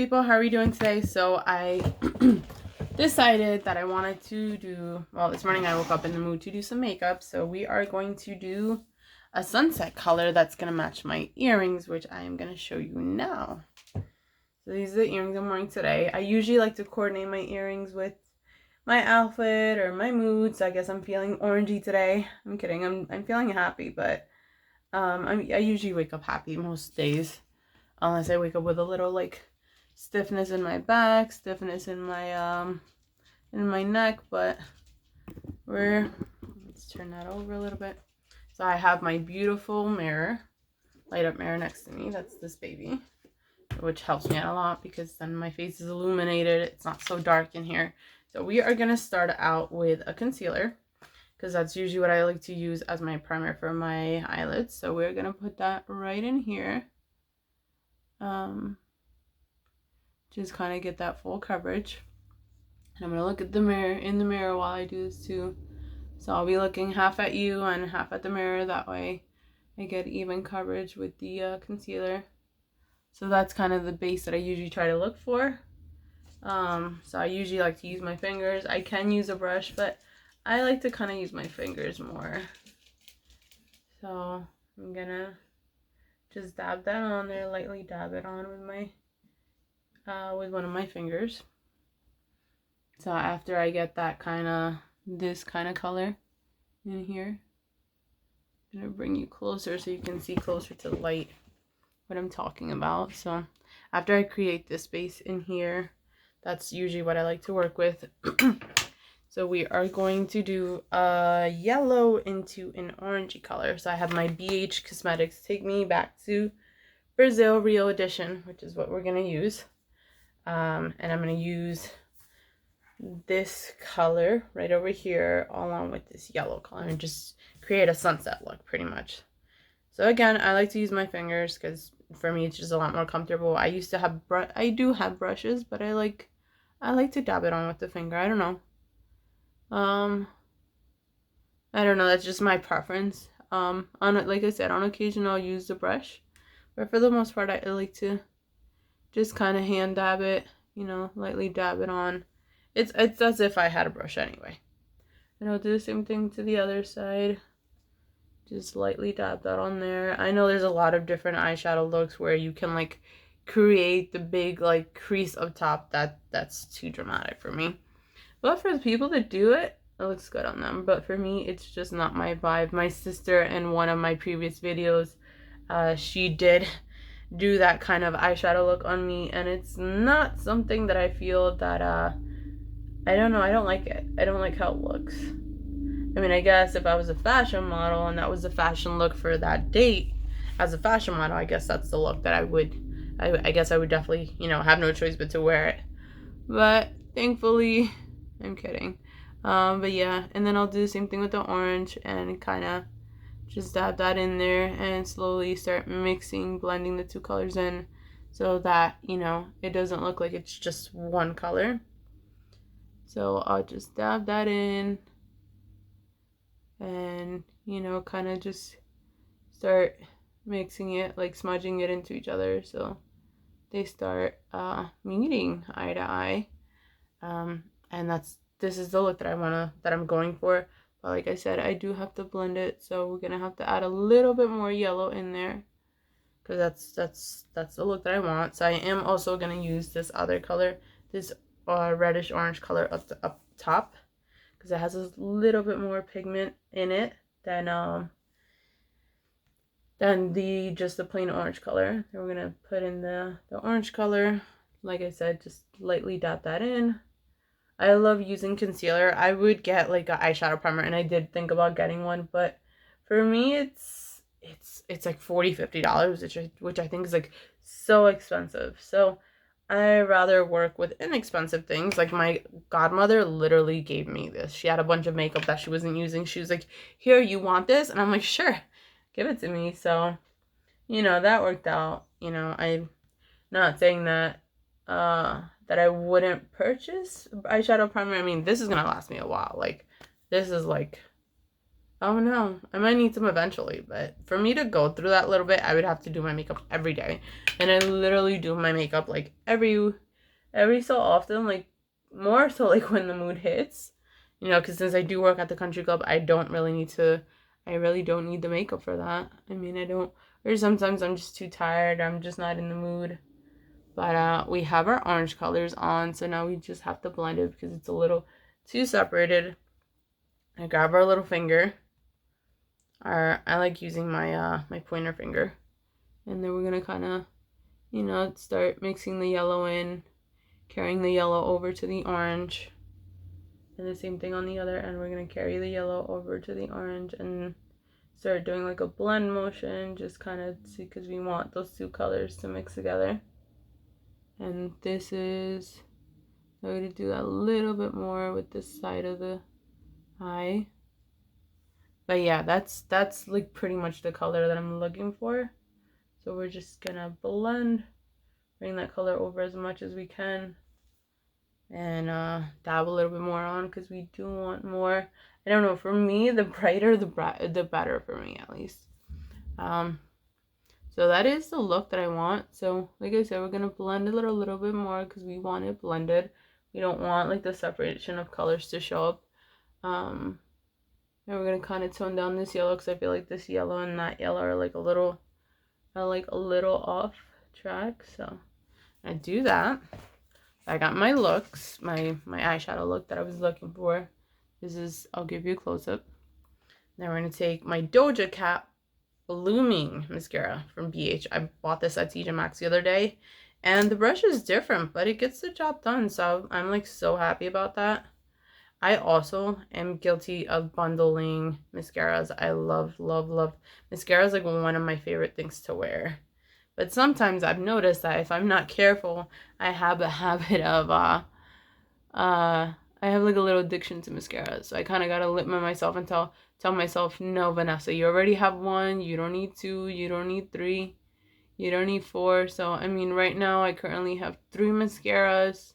people, how are we doing today? So I decided that I wanted to do, well, this morning I woke up in the mood to do some makeup, so we are going to do a sunset color that's going to match my earrings, which I am going to show you now. So these are the earrings I'm wearing today. I usually like to coordinate my earrings with my outfit or my mood, so I guess I'm feeling orangey today. I'm kidding, I'm feeling happy, but I usually wake up happy most days, unless I wake up with a little like stiffness in my back, stiffness in my neck. But let's turn that over a little bit. So I have my beautiful mirror, light up mirror next to me. That's this baby, which helps me out a lot because then my face is illuminated. It's not so dark in here. So we are gonna start out with a concealer, because that's usually what I like to use as my primer for my eyelids. So we're gonna put that right in here. Just kind of get that full coverage. And I'm gonna look at the mirror, in the mirror, while I do this too. So I'll be looking half at you and half at the mirror. That way I get even coverage with the concealer. So that's kind of the base that I usually try to look for. So I usually like to use my fingers. I can use a brush, but I like to kind of use my fingers more. So I'm gonna just dab that on there, lightly dab it on with my with one of my fingers. So after I get that this kind of color in here, I'm gonna bring you closer so you can see closer to the light what I'm talking about. So after I create this base in here, that's usually what I like to work with. So we are going to do a yellow into an orangey color. So I have my BH Cosmetics Take Me Back to Brazil Rio Edition, which is what we're going to use. And I'm going to use this color right over here along with this yellow color and just create a sunset look pretty much. So again, I like to use my fingers because for me it's just a lot more comfortable. I do have brushes, but I like to dab it on with the finger. I don't know. I don't know, that's just my preference. Like I said, on occasion I'll use the brush, but for the most part I like to just kind of hand dab it, you know, lightly dab it on. It's as if I had a brush anyway. And I'll do the same thing to the other side. Just lightly dab that on there. I know there's a lot of different eyeshadow looks where you can like create the big like crease up top. That's too dramatic for me. But for the people that do it, it looks good on them. But for me, it's just not my vibe. My sister in one of my previous videos, she did do that kind of eyeshadow look on me, and it's not something that I feel that I don't know, I don't like it. I don't like how it looks. I mean, I guess if I was a fashion model and that was the fashion look for that date, as a fashion model, I guess that's the look that I guess I would definitely, you know, have no choice but to wear it. But thankfully, I'm kidding. But yeah, and then I'll do the same thing with the orange and kind of just dab that in there and slowly start mixing, blending the two colors in so that, you know, it doesn't look like it's just one color. So I'll just dab that in and, you know, kind of just start mixing it, like smudging it into each other so they start meeting eye to eye. And this is the look that I'm going for. But like I said, I do have to blend it, so we're gonna have to add a little bit more yellow in there because that's the look that I want. So I am also gonna use this other color, this reddish orange color up top, because it has a little bit more pigment in it than just the plain orange color. Then we're gonna put in the orange color. Like I said, just lightly dab that in. I love using concealer. I would get like an eyeshadow primer, and I did think about getting one, but for me it's like $40-50, which I think is like so expensive. So I rather work with inexpensive things. Like my godmother literally gave me this. She had a bunch of makeup that she wasn't using. She was like, "Here, you want this?" And I'm like, "Sure, give it to me." So, you know, that worked out. You know, I'm not saying that that I wouldn't purchase eyeshadow primer. I mean, this is gonna last me a while. Like, this is like Oh no, I might need some eventually, but for me to go through that little bit, I would have to do my makeup every day. And I literally do my makeup like every so often, like more so like when the mood hits. You know, because since I do work at the country club, I really don't need the makeup for that. I mean, I don't, or sometimes I'm just too tired, I'm just not in the mood. But we have our orange colors on, so now we just have to blend it because it's a little too separated. I grab our little finger. I like using my my pointer finger. And then we're gonna kind of, you know, start mixing the yellow in, carrying the yellow over to the orange. And the same thing on the other end, we're going to carry the yellow over to the orange and start doing like a blend motion, just kind of see, because we want those two colors to mix together. And this is, I'm going to do a little bit more with this side of the eye. But yeah, that's like pretty much the color that I'm looking for. So we're just going to blend, bring that color over as much as we can. And dab a little bit more on because we do want more. I don't know, for me, the brighter the better for me, at least. So that is the look that I want. So like I said, we're gonna blend it a little bit more because we want it blended. We don't want like the separation of colors to show up. And we're gonna kind of tone down this yellow because I feel like this yellow and that yellow are like a little off track. So I do that. I got my looks, my eyeshadow look that I was looking for. This is, I'll give you a close-up. Now we're going to take my Doja Cat Blooming mascara from BH. I bought this at TJ Maxx the other day. And the brush is different, but it gets the job done. So I'm like so happy about that. I also am guilty of bundling mascaras. I love, love, love. Mascara is like one of my favorite things to wear. But sometimes I've noticed that if I'm not careful, I have a habit of, I have like a little addiction to mascara. So I kind of got to limit myself and tell myself, no, Vanessa, you already have one. You don't need two. You don't need three. You don't need four. So, I mean, right now I currently have 3 mascaras,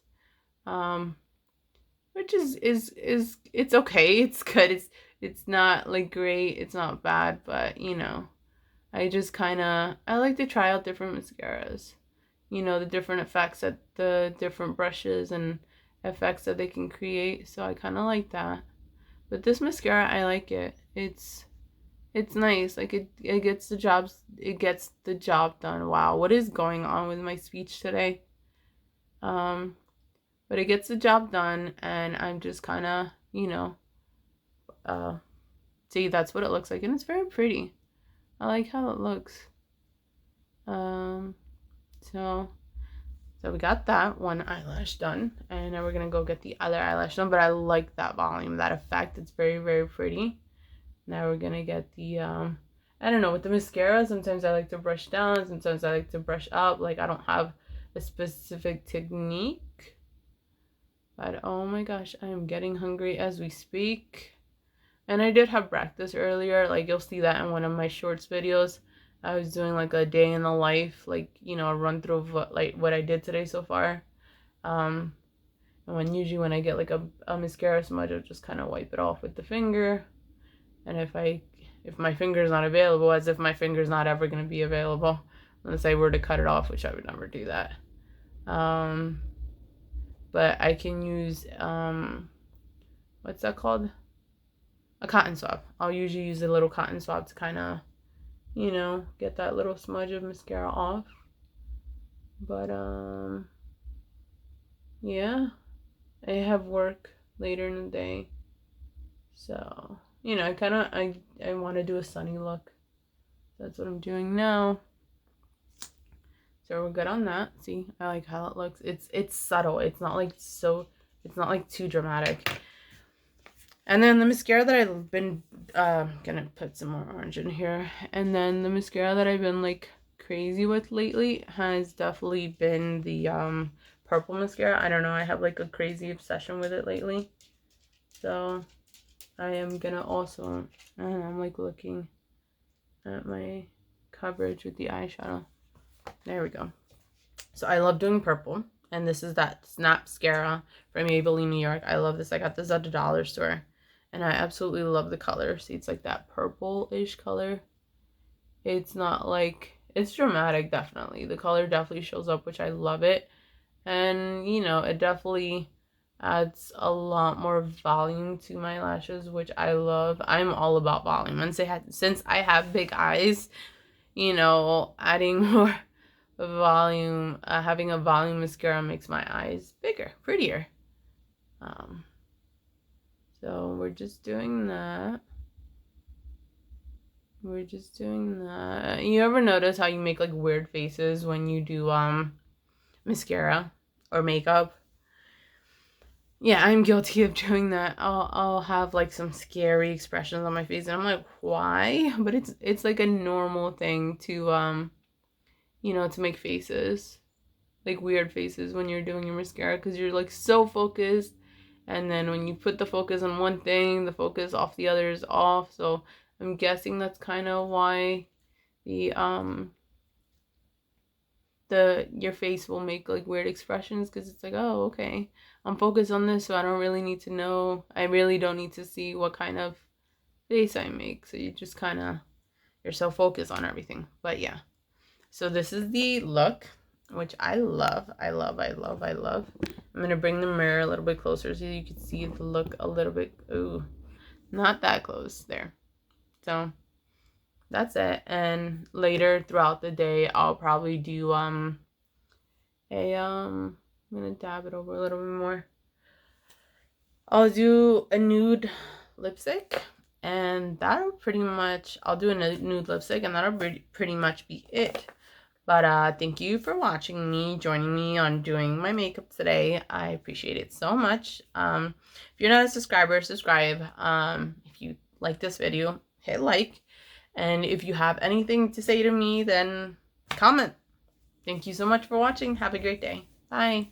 which is it's okay. It's good. It's not like great. It's not bad, but you know. I just I like to try out different mascaras. You know, the different effects that the different brushes and effects that they can create. So I kind of like that. But this mascara, I like it. It's nice. Like it gets the job done. Wow, what is going on with my speech today? But it gets the job done, and I'm just kind of, you know, see, that's what it looks like, and it's very pretty. I like how it looks. So we got that one eyelash done, and now we're gonna go get the other eyelash done. But I like that volume, that effect. It's very, very pretty. Now we're gonna get the I don't know, with the mascara, sometimes I like to brush down, sometimes I like to brush up. Like I don't have a specific technique. But oh my gosh, I am getting hungry as we speak. And I did have breakfast earlier. Like you'll see that in one of my shorts videos. I was doing like a day in the life, like, you know, a run through of what I did today so far. And usually when I get like a mascara smudge, I'll just kind of wipe it off with the finger. And if my finger's not available, as if my finger's not ever going to be available, unless I were to cut it off, which I would never do that. But I can use, what's that called? A cotton swab. I'll usually use a little cotton swab to kind of, you know, get that little smudge of mascara off. But, yeah, I have work later in the day. So, you know, I want to do a sunny look. That's what I'm doing now. So we're good on that. See, I like how it looks. It's subtle. It's not like too dramatic. And then the mascara that I've been, gonna put some more orange in here. And then the mascara that I've been like crazy with lately has definitely been the purple mascara. I don't know, I have like a crazy obsession with it lately. So I am gonna also, and I'm like looking at my coverage with the eyeshadow. There we go. So I love doing purple. And this is that Snap Mascara from Maybelline, New York. I love this. I got this at the dollar store. And I absolutely love the color. See, it's like that purple-ish color. It's not like, it's dramatic, definitely. The color definitely shows up, which I love it. And, you know, it definitely adds a lot more volume to my lashes, which I love. I'm all about volume. And since I have big eyes, you know, adding more volume, having a volume mascara makes my eyes bigger, prettier. So we're just doing that. We're just doing that. You ever notice how you make like weird faces when you do mascara or makeup? Yeah, I'm guilty of doing that. I'll have like some scary expressions on my face and I'm like, why? But it's like a normal thing to you know, to make faces. Like weird faces when you're doing your mascara because you're like so focused, and then when you put the focus on one thing, the focus off the other is off. So I'm guessing that's kind of why your face will make like weird expressions, because it's like, oh, okay, I'm focused on this, so I don't really need to know, I really don't need to see what kind of face I make. So you just kind of, you're so focused on everything. But yeah, so this is the look, which I love. I'm gonna bring the mirror a little bit closer so you can see the look a little bit. Ooh, not that close there. So that's it. And later throughout the day, I'll probably do I'm gonna dab it over a little bit more. I'll do a nude lipstick, and that'll pretty much, I'll do a nude lipstick, and that'll pretty much be it. But thank you for watching me, joining me on doing my makeup today. I appreciate it so much. If you're not a subscriber, subscribe. If you like this video, hit like. And if you have anything to say to me, then comment. Thank you so much for watching. Have a great day. Bye.